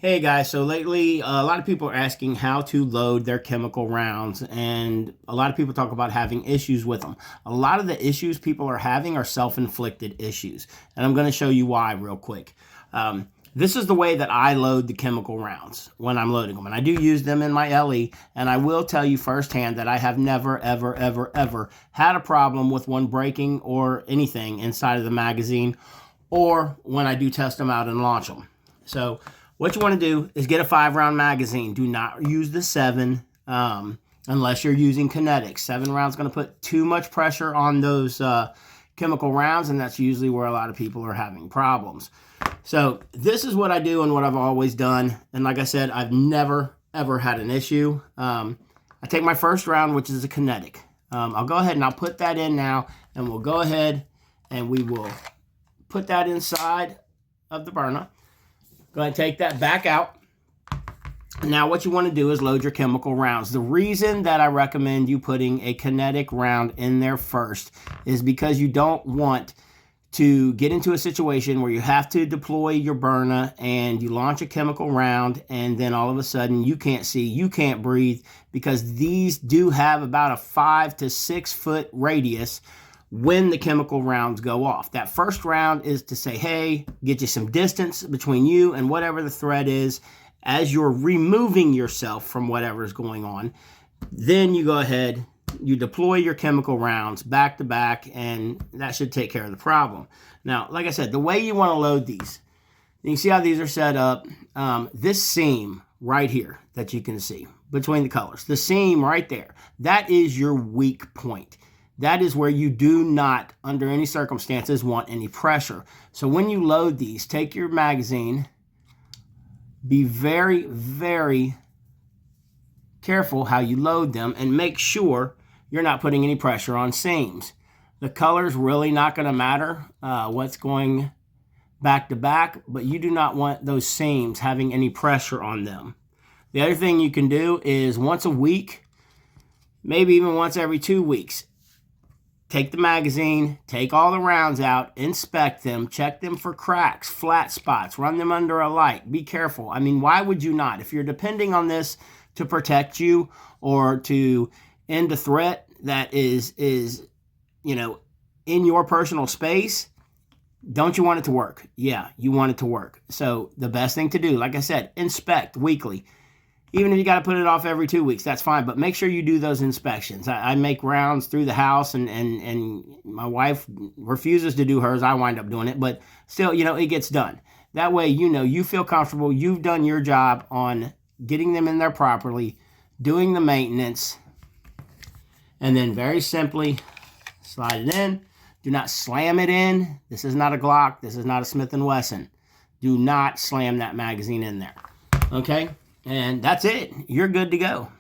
Hey guys, so lately a lot of people are asking how to load their chemical rounds, and a lot of people talk about having issues with them. A lot of the issues people are having are self-inflicted issues, and I'm going to show you why real quick. This is the way that I load the chemical rounds when I'm loading them, and I do use them in my LE, and I will tell you firsthand that I have never, ever, ever, ever had a problem with one breaking or anything inside of the magazine, or when I do test them out and launch them. So what you want to do is get a 5-round magazine. Do not use the 7 unless you're using kinetics. 7 rounds going to put too much pressure on those chemical rounds, and that's usually where a lot of people are having problems. So this is what I do and what I've always done. And like I said, I've never, ever had an issue. I take my first round, which is a kinetic. I'll go ahead and I'll put that in now, and we'll go ahead and we will put that inside of the Byrna. Go ahead and take that back out. Now what you want to do is load your chemical rounds. The reason that I recommend you putting a kinetic round in there first is because you don't want to get into a situation where you have to deploy your Byrna and you launch a chemical round, and then all of a sudden you can't see, you can't breathe, because these do have about a 5 to 6 foot radius when the chemical rounds go off. That first round is to say, hey, get you some distance between you and whatever the threat is as you're removing yourself from whatever is going on. Then you go ahead, you deploy your chemical rounds back to back, and that should take care of the problem. Now, like I said, the way you want to load these, you can see how these are set up. This seam right here that you can see between the colors, the seam right there, that is your weak point. That is where you do not, under any circumstances, want any pressure. So when you load these, take your magazine, be very, very careful how you load them, and make sure you're not putting any pressure on seams. The color's really not going to matter what's going back to back, but you do not want those seams having any pressure on them. The other thing you can do is once a week, maybe even once every 2 weeks, take the magazine, take all the rounds out, inspect them, check them for cracks, flat spots, run them under a light. Be careful. I mean, why would you not? If you're depending on this to protect you or to end a threat that is you know, in your personal space, don't you want it to work? Yeah, you want it to work. So the best thing to do, like I said, inspect weekly. Even if you got to put it off every 2 weeks, that's fine. But make sure you do those inspections. I make rounds through the house, and my wife refuses to do hers. I wind up doing it. But still, you know, it gets done. That way, you know, you feel comfortable. You've done your job on getting them in there properly, doing the maintenance, and then very simply slide it in. Do not slam it in. This is not a Glock. This is not a Smith & Wesson. Do not slam that magazine in there. Okay? And that's it. You're good to go.